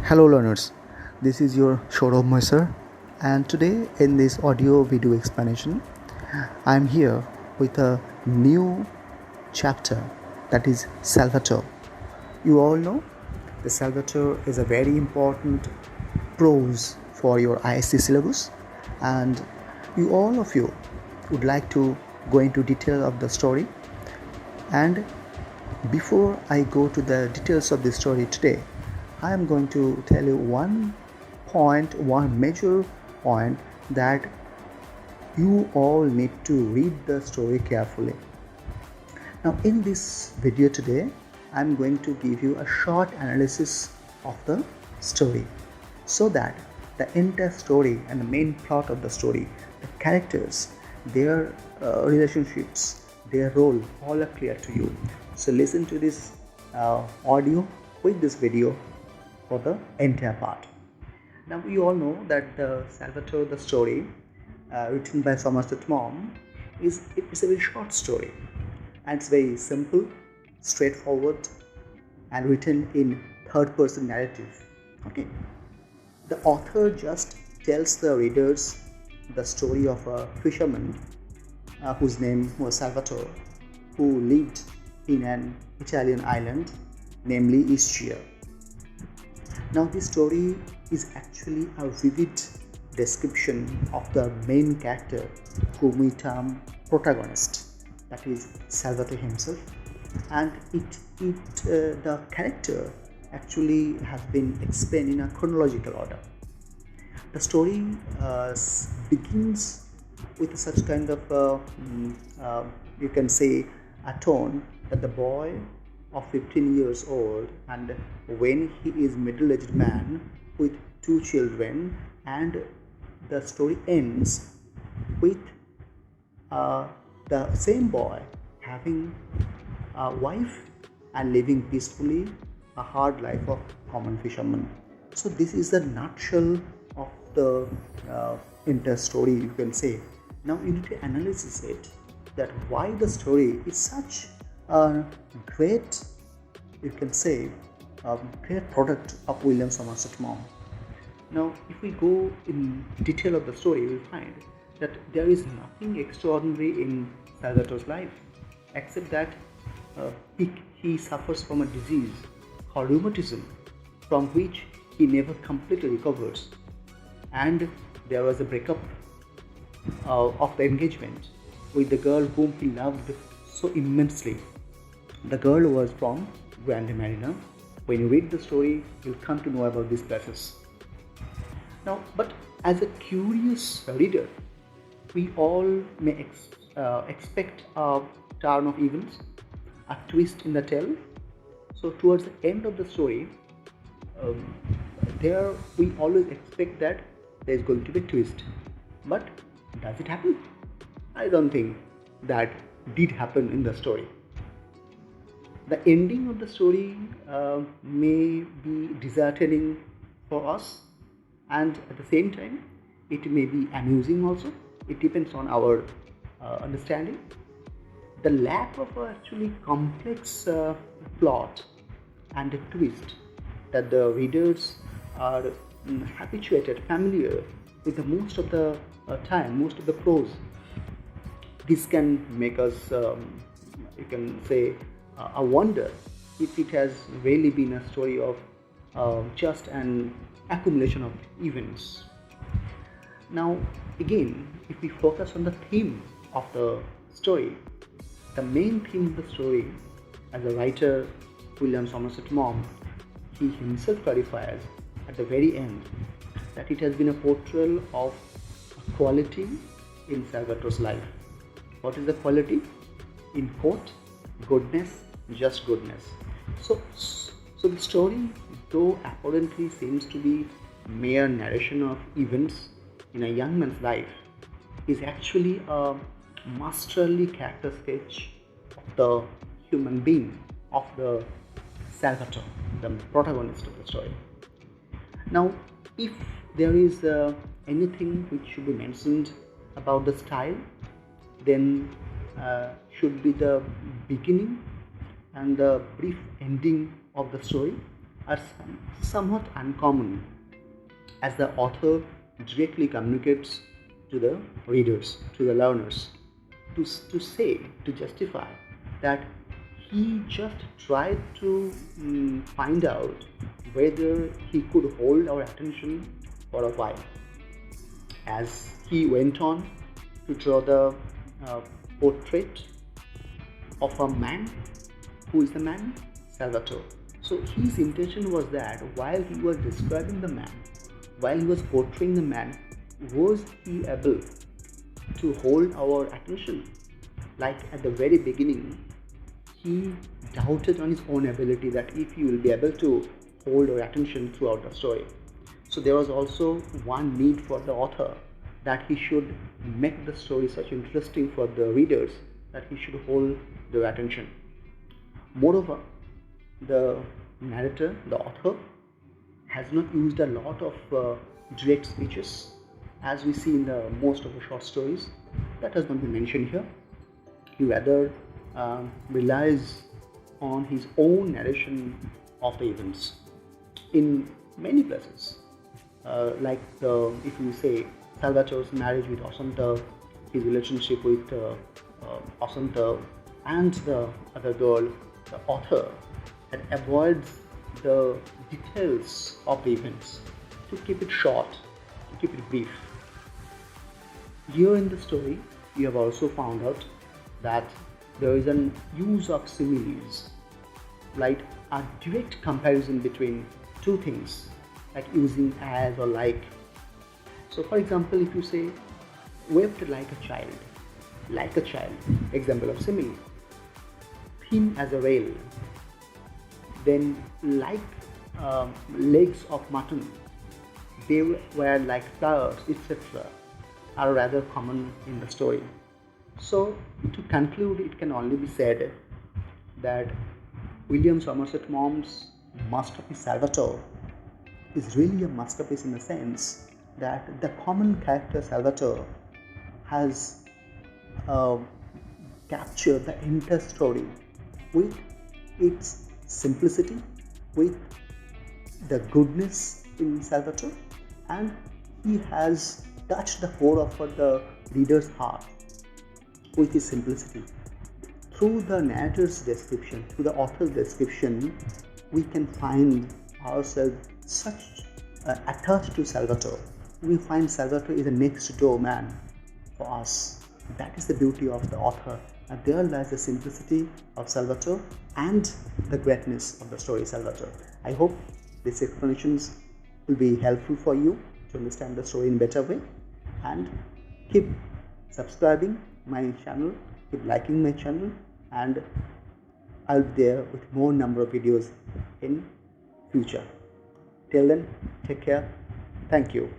Hello learners, this is your Shorob Moiser, and today in this audio video explanation I am here with a new chapter, that is Salvatore. You all know the Salvatore is a very important prose for your ISC syllabus, and all of you would like to go into detail of the story. And before I go to the details of the story today, I am going to tell you one major point, that you all need to read the story carefully. Now in this video today, I am going to give you a short analysis of the story, so that the entire story and the main plot of the story, the characters, their relationships, their role, all are clear to you. So listen to this audio with this video for the entire part. Now we all know that Salvatore, the story written by Somerset Maugham, it's a very short story, and it's very simple, straightforward, and written in third-person narrative. Okay, the author just tells the readers the story of a fisherman whose name was Salvatore, who lived in an Italian island, namely Ischia. Now this story is actually a vivid description of the main character, whom we term protagonist, that is Salvatore himself, and the character actually has been explained in a chronological order. The story begins with such kind of you can say a tone, that the boy of 15 years old, and when he is middle-aged man with 2 children, and the story ends with the same boy having a wife and living peacefully a hard life of common fisherman. So this is the nutshell of the entire story, you can say. Now you need to analyze it, that why the story is such a great, you can say, great product of William Somerset Maugham. Now if we go in detail of the story, we will find that there is nothing extraordinary in Salvatore's life, except that he suffers from a disease called rheumatism, from which he never completely recovers, and there was a breakup of the engagement with the girl whom he loved so immensely. The girl was from Grande Marina. When you read the story, you'll come to know about these places. Now, but as a curious reader, we all may expect a turn of events, a twist in the tale. So towards the end of the story, there we always expect that there is going to be a twist. But does it happen? I don't think that did happen in the story. The ending of the story may be disheartening for us, and at the same time it may be amusing also. It depends on our understanding. The lack of actually complex plot and a twist, that the readers are habituated, familiar with the most of the time, most of the prose, this can make us, you can say, a wonder if it has really been a story of just an accumulation of events. Now again, if we focus on the theme of the story, the main theme of the story, as a writer William Somerset Maugham, he himself clarifies at the very end that it has been a portrayal of a quality in Salvatore's life. What is the quality? In quote, goodness, just goodness. So the story, though apparently seems to be mere narration of events in a young man's life, is actually a masterly character sketch of the human being, of the Salvatore, the protagonist of the story. Now, if there is anything which should be mentioned about the style, then should be the beginning and the brief ending of the story. are somewhat uncommon, as the author directly communicates to the readers, to the learners, to justify that he just tried to find out whether he could hold our attention for a while. As he went on to draw the portrait of a man, who is the man? Salvatore. So his intention was that while he was describing the man, while he was portraying the man, was he able to hold our attention? Like at the very beginning, he doubted on his own ability that if he will be able to hold our attention throughout the story. So there was also one need for the author, that he should make the story such interesting for the readers that he should hold their attention. Moreover, the narrator, the author, has not used a lot of direct speeches as we see in the most of the short stories. That has not been mentioned here. He rather relies on his own narration of the events in many places. Like if you say Salvatore's marriage with Asanta, his relationship with Asanta and the other girl, the author had avoids the details of the events to keep it short, to keep it brief. Here in the story, we have also found out that there is an use of similes, like a direct comparison between two things, like using as or like. So for example, if you say wept like a child, example of simile. Thin as a rail, then like legs of mutton, they were like flowers, etc., are rather common in the story. So to conclude, it can only be said that William Somerset Maugham's masterpiece Salvatore is really a masterpiece in the sense that the common character Salvatore has captured the entire story with its simplicity, with the goodness in Salvatore, and he has touched the core of the reader's heart with his simplicity. Through the narrator's description, through the author's description, we can find ourselves such attached to Salvatore. We find Salvatore is a next door man for us. That is the beauty of the author. And there lies the simplicity of Salvatore and the greatness of the story Salvatore. I hope these explanations will be helpful for you to understand the story in a better way. And keep subscribing my channel, keep liking my channel, and I'll be there with more number of videos in future. Till then, take care. Thank you.